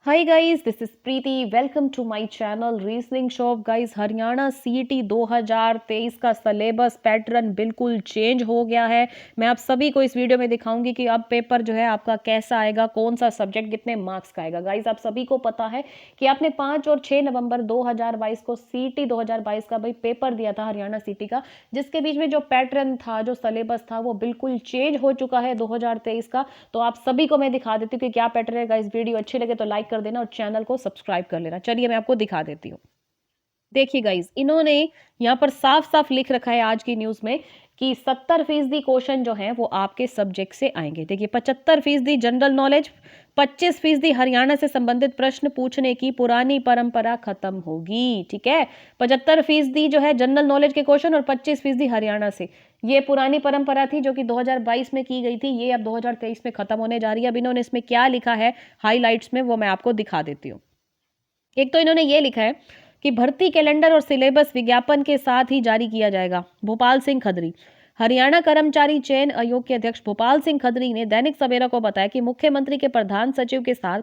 Hi guys, this is Preeti. Welcome to my channel reasoning shop. Guys, Haryana CET 2023 का syllabus pattern बिल्कुल change हो गया है। मैं आप सभी को इस वीडियो में दिखाऊंगी कि अब पेपर जो है आपका कैसा आएगा, कौन सा सब्जेक्ट कितने मार्क्स का आएगा। गाइस, आप सभी को पता है कि आपने 5 और 6 नवंबर 2022 को सीईटी 2022 का भाई पेपर दिया था हरियाणा सीईटी का, जिसके बीच में जो पैटर्न था, जो सिलेबस था, वो बिल्कुल चेंज हो चुका है 2023 का। तो आप सभी को मैं दिखा देती हूँ कि क्या पैटर्न है। गाइस, वीडियो अच्छी लगे तो लाइक कर देना और चैनल को सब्सक्राइब कर लेना। चलिए मैं आपको दिखा देती हूँ। देखिए गाइस, इन्होंने यहाँ पर साफ साफ लिख रखा है आज की न्यूज में कि 70% क्वेश्चन जो हैं वो आपके सब्जेक्ट से आएंगे। देखिए, 75% जनरल नॉलेज, 25% हरियाणा से संबंधित प्रश्न पूछने की पुरानी परंपरा खत्म होगी। ठीक है, 75% जो है जनरल नॉलेज के क्वेश्चन और 25% हरियाणा से। ये पुरानी परंपरा थी जो कि 2022 में की गई थी, ये अब 2023 में खत्म होने जा रही है। अब इन्होंने इसमें क्या लिखा है हाईलाइट्स में, वो मैं आपको दिखा देती हूँ। एक तो इन्होंने ये लिखा है कि भर्ती कैलेंडर और सिलेबस विज्ञापन के साथ ही जारी किया जाएगा। भोपाल सिंह खदरी, हरियाणा कर्मचारी चयन आयोग के अध्यक्ष भोपाल सिंह खदरी ने दैनिक सवेरा को बताया कि मुख्यमंत्री के प्रधान सचिव के साथ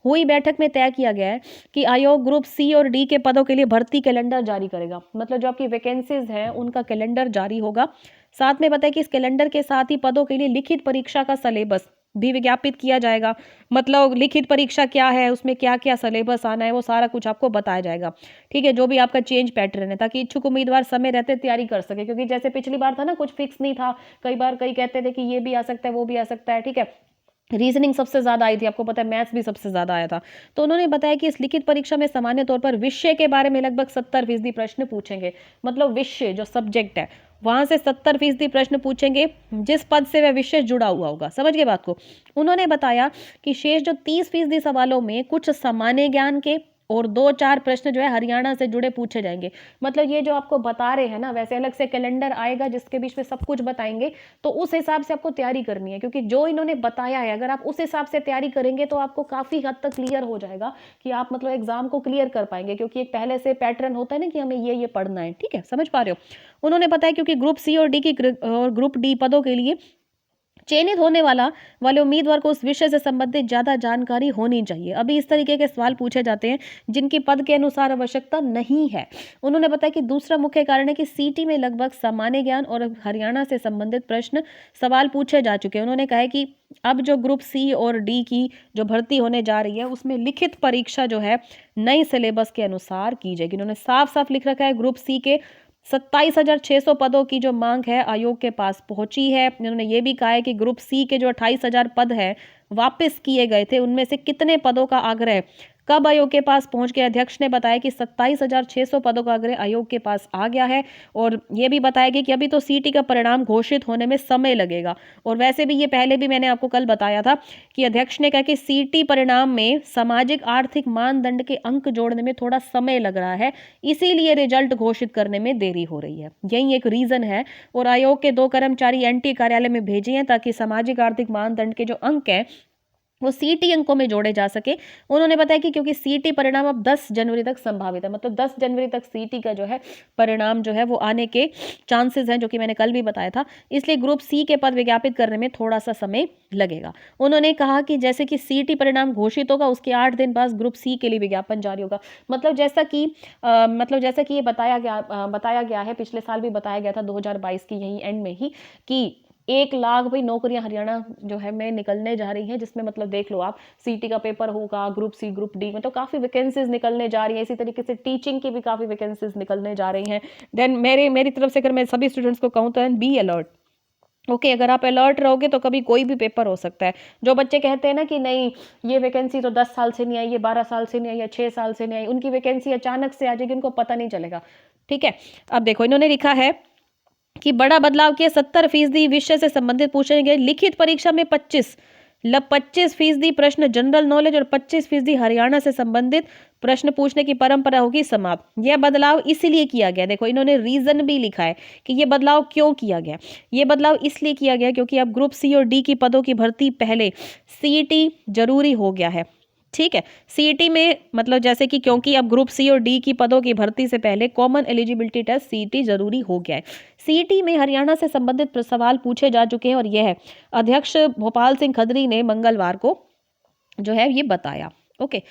हुई बैठक में तय किया गया है कि आयोग ग्रुप सी और डी के पदों के लिए भर्ती कैलेंडर जारी करेगा। मतलब जो आपकी वैकेंसीज हैं उनका कैलेंडर जारी होगा। साथ में बताया कि इस कैलेंडर के साथ ही पदों के लिए लिखित परीक्षा का सिलेबस भी विज्ञापित किया जाएगा। मतलब लिखित परीक्षा क्या है, उसमें क्या क्या सिलेबस आना है, वो सारा कुछ आपको बताया जाएगा। ठीक है, जो भी आपका चेंज पैटर्न है, ताकि इच्छुक उम्मीदवार समय रहते तैयारी कर सके। क्योंकि जैसे पिछली बार था ना, कुछ फिक्स नहीं था। कई बार कई कहते थे कि ये भी आ सकता है, वो भी आ सकता है। ठीक है, रीजनिंग सबसे ज्यादा आई थी, आपको पता है मैथ्स भी सबसे ज्यादा आया था। तो उन्होंने बताया कि इस लिखित परीक्षा में सामान्य तौर पर विषय के बारे में लगभग 70% प्रश्न पूछेंगे। मतलब विषय जो सब्जेक्ट है वहां से 70% प्रश्न पूछेंगे, जिस पद से वह विषय जुड़ा हुआ होगा। समझ गए बात को। उन्होंने बताया कि शेष जो 30% सवालों में कुछ सामान्य ज्ञान के और 2-4 प्रश्न जो है हरियाणा से जुड़े पूछे जाएंगे। मतलब ये जो आपको बता रहे हैं ना, वैसे अलग से कैलेंडर आएगा जिसके बीच में सब कुछ बताएंगे। तो उस हिसाब से आपको तैयारी करनी है, क्योंकि जो इन्होंने बताया है अगर आप उस हिसाब से तैयारी करेंगे तो आपको काफी हद तक क्लियर हो जाएगा कि आप मतलब एग्जाम को क्लियर कर पाएंगे। क्योंकि एक पहले से पैटर्न होता है ना कि हमें ये पढ़ना है। ठीक है, समझ पा रहे हो। उन्होंने बताया क्योंकि ग्रुप सी और डी की और ग्रुप डी पदों के लिए चयनित होने वाले उम्मीदवार को उस विषय से संबंधित ज्यादा जानकारी होनी चाहिए। अभी इस तरीके के सवाल पूछे जाते हैं जिनकी पद के अनुसार आवश्यकता नहीं है। उन्होंने बताया कि दूसरा मुख्य कारण है कि सीटी में लगभग सामान्य ज्ञान और हरियाणा से संबंधित प्रश्न सवाल पूछे जा चुके हैं। उन्होंने कहा है कि अब जो ग्रुप सी और डी की जो भर्ती होने जा रही है उसमें लिखित परीक्षा जो है नई सिलेबस के अनुसार की जाएगी। उन्होंने साफ साफ लिख रखा है ग्रुप सी के 27,600 पदों की जो मांग है आयोग के पास पहुंची है। उन्होंने ये भी कहा है कि ग्रुप सी के जो 28,000 पद है वापस किए गए थे, उनमें से कितने पदों का आग्रह कब आयोग के पास पहुंच गया। अध्यक्ष ने बताया कि 27,600 पदों का आग्रह आयोग के पास आ गया है। और ये भी बताया गया कि अभी तो सीटी का परिणाम घोषित होने में समय लगेगा। और वैसे भी ये पहले भी मैंने आपको कल बताया था कि अध्यक्ष ने कहा कि सीटी परिणाम में सामाजिक आर्थिक मानदंड के अंक जोड़ने में थोड़ा समय लग रहा है, इसीलिए रिजल्ट घोषित करने में देरी हो रही है। यही एक रीजन है। और आयोग के 2 कर्मचारी एनटी कार्यालय में भेजे हैं ताकि सामाजिक आर्थिक मानदंड के जो अंक हैं वो सीटी अंकों में जोड़े जा सके। उन्होंने बताया कि क्योंकि सीटी परिणाम अब 10 जनवरी तक संभावित है, मतलब 10 जनवरी तक सीटी का जो है परिणाम जो है वो आने के चांसेस हैं, जो कि मैंने कल भी बताया था। इसलिए ग्रुप सी के पद विज्ञापित करने में थोड़ा सा समय लगेगा। उन्होंने कहा कि जैसे कि सीटी परिणाम घोषित होगा उसके 8 दिन बाद ग्रुप सी के लिए विज्ञापन जारी होगा। मतलब जैसा कि ये बताया गया है, पिछले साल भी बताया गया था 2022 की यही एंड में ही, कि 1 लाख भाई नौकरियां हरियाणा जो है में निकलने जा रही हैं। जिसमें मतलब देख लो आप, सीटी का पेपर होगा, ग्रुप सी ग्रुप डी में तो काफी वैकेंसीज निकलने जा रही हैं। इसी तरीके से टीचिंग की भी काफी वैकेंसीज निकलने जा रही हैं। देन मेरी तरफ से अगर मैं सभी स्टूडेंट्स को कहूँ तो बी अलर्ट। ओके, अगर आप अलर्ट रहोगे तो कभी कोई भी पेपर हो सकता है। जो बच्चे कहते हैं ना कि नहीं ये वैकेंसी तो 10 साल से नहीं आई, ये 12 साल से नहीं आई, या 6 साल से नहीं आई, उनकी वैकेंसी अचानक से आ जाएगी, उनको पता नहीं चलेगा। ठीक है, अब देखो इन्होंने लिखा है कि बड़ा बदलाव किया, 70% विषय से संबंधित पूछे गए। लिखित परीक्षा में 25% प्रश्न जनरल नॉलेज और 25% हरियाणा से संबंधित प्रश्न पूछने की परंपरा होगी समाप्त। यह बदलाव इसलिए किया गया, देखो इन्होंने रीजन भी लिखा है कि यह बदलाव क्यों किया गया। यह बदलाव इसलिए किया गया क्योंकि अब ग्रुप सी और डी की पदों की भर्ती पहले सीईटी जरूरी हो गया है। ठीक है, सीईटी में मतलब जैसे कि क्योंकि अब ग्रुप सी और डी की पदों की भर्ती से पहले कॉमन एलिजिबिलिटी टेस्ट सीईटी जरूरी हो गया है। सीईटी में हरियाणा से संबंधित सवाल पूछे जा चुके हैं और यह अध्यक्ष भोपाल सिंह खदरी ने मंगलवार को जो है ये बताया। Okay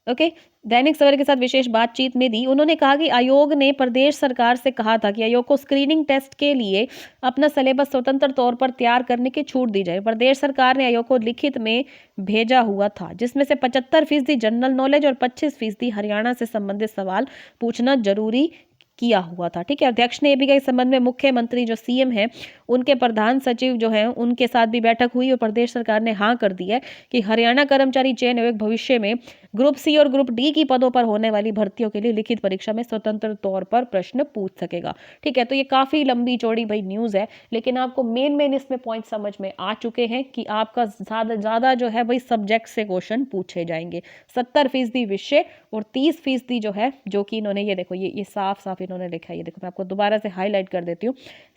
okay. दैनिक सवेरा के साथ विशेष बातचीत में दी, उन्होंने कहा कि आयोग ने प्रदेश सरकार से कहा था कि आयोग को स्क्रीनिंग टेस्ट के लिए अपना सिलेबस स्वतंत्र तौर पर तैयार करने की छूट दी जाए। प्रदेश सरकार ने आयोग को लिखित में भेजा हुआ था, जिसमें से 75% जनरल नॉलेज और 25% हरियाणा से संबंधित सवाल पूछना जरूरी किया हुआ था। ठीक है, अध्यक्ष ने ये भी कहा इस संबंध में मुख्यमंत्री जो सीएम है उनके प्रधान सचिव जो है उनके साथ भी बैठक हुई और प्रदेश सरकार ने हाँ कर दी है कि हरियाणा कर्मचारी चयन आयोग भविष्य में ग्रुप सी और ग्रुप डी की पदों पर होने वाली भर्तियों के लिए लिखित परीक्षा में स्वतंत्र तौर पर प्रश्न पूछ सकेगा। ठीक है, तो ये काफी लंबी चौड़ी भाई न्यूज है, लेकिन आपको मेन इसमें पॉइंट समझ में आ चुके हैं कि आपका ज्यादा जो है भाई सब्जेक्ट से क्वेश्चन पूछे जाएंगे। 70% विषय और 30% जो है, जो कि इन्होंने ये देखो ये साफ साफ इन्होंने लिखा है, ये देखो मैं आपको दोबारा से हाईलाइट कर देती हूँ।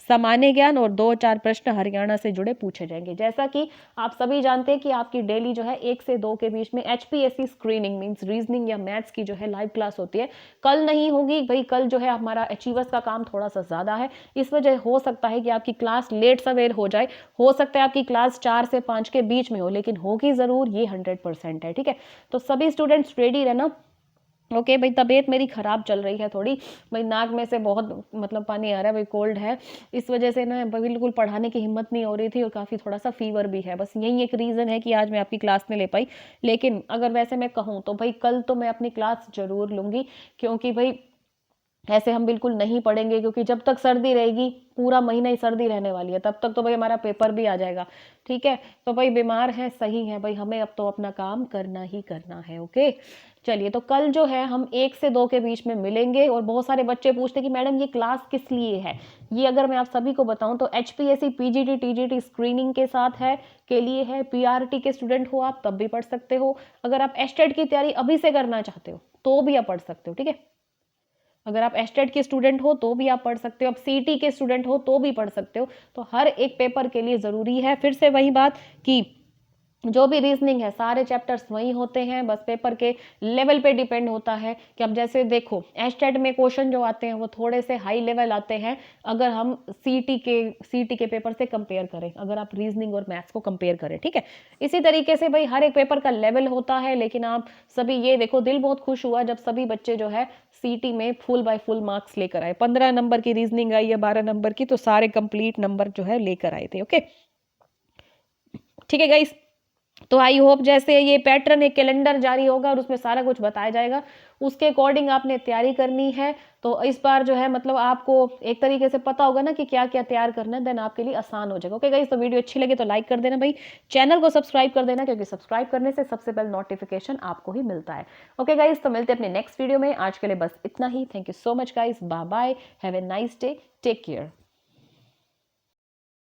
सामान्य ज्ञान और 2-4 प्रश्न हरियाणा से जुड़े पूछे जाएंगे। जैसा कि आप सभी जानते हैं कि आपकी डेली जो है 1 से 2 के बीच में HPSC स्क्रीनिंग मींस रीजनिंग या मैथ्स की जो है लाइव क्लास होती है। कल नहीं होगी भाई, कल जो है हमारा अचीवर्स का काम थोड़ा सा ज्यादा है, इस वजह हो सकता है कि आपकी क्लास लेट सवेर हो जाए, हो सकता है आपकी क्लास 4 से 5 के बीच में हो, लेकिन होगी जरूर, ये 100% है। ठीक है, तो सभी स्टूडेंट्स रेडी रहना। ओके भाई, तबीयत मेरी खराब चल रही है थोड़ी भाई, नाक में से बहुत मतलब पानी आ रहा है भाई, कोल्ड है, इस वजह से ना बिल्कुल पढ़ाने की हिम्मत नहीं हो रही थी और काफ़ी थोड़ा सा फीवर भी है, बस यही एक रीज़न है कि आज मैं आपकी क्लास नहीं ले पाई। लेकिन अगर वैसे मैं कहूँ तो भाई कल तो मैं अपनी क्लास जरूर लूँगी, क्योंकि भाई ऐसे हम बिल्कुल नहीं पढ़ेंगे, क्योंकि जब तक सर्दी रहेगी, पूरा महीना ही सर्दी रहने वाली है, तब तक तो भाई हमारा पेपर भी आ जाएगा। ठीक है, तो भाई बीमार है सही है भाई, हमें अब तो अपना काम करना ही करना है। ओके, चलिए, तो कल जो है हम 1 से 2 के बीच में मिलेंगे। और बहुत सारे बच्चे पूछते कि मैडम ये क्लास किस लिए है, ये अगर मैं आप सभी को बताऊं तो HPSC PGT TGT स्क्रीनिंग के साथ है, के लिए है। PRT के स्टूडेंट हो आप तब भी पढ़ सकते हो, अगर आप एस्टेट की तैयारी अभी से करना चाहते हो तो भी आप पढ़ सकते हो। ठीक है, अगर आप एस्टेट के स्टूडेंट हो तो भी आप पढ़ सकते हो, आप सीटी के स्टूडेंट हो तो भी पढ़ सकते हो। तो हर एक पेपर के लिए जरूरी है, फिर से वही बात कि जो भी रीजनिंग है सारे चैप्टर्स वही होते हैं, बस पेपर के लेवल पे डिपेंड होता है कि अब जैसे देखो एस्टेट में क्वेश्चन जो आते हैं वो थोड़े से हाई लेवल आते हैं, अगर हम सीटी के पेपर से कंपेयर करें, अगर आप रीजनिंग और मैथ्स को कंपेयर करें। ठीक है, इसी तरीके से भाई हर एक पेपर का लेवल होता है। लेकिन आप सभी ये देखो, दिल बहुत खुश हुआ जब सभी बच्चे जो है सीटी में फुल बाय फुल मार्क्स लेकर आए। 15 नंबर की रीजनिंग आई या 12 नंबर की, तो सारे कंप्लीट नंबर जो है लेकर आए थे। ओके, ठीक है गाइस, तो आई होप जैसे ये पैटर्न एक कैलेंडर जारी होगा और उसमें सारा कुछ बताया जाएगा, उसके अकॉर्डिंग आपने तैयारी करनी है। तो इस बार जो है मतलब आपको एक तरीके से पता होगा ना कि क्या क्या तैयार करना है, देन आपके लिए आसान हो जाएगा। ओके गाइस, तो वीडियो अच्छी लगे तो लाइक कर देना भाई, चैनल को सब्सक्राइब कर देना, क्योंकि सब्सक्राइब करने से सबसे पहले नोटिफिकेशन आपको ही मिलता है। ओके गाइस, तो मिलते हैं अपने नेक्स्ट वीडियो में, आज के लिए बस इतना ही। Thank you so much guys, bye bye, have a nice day, take care.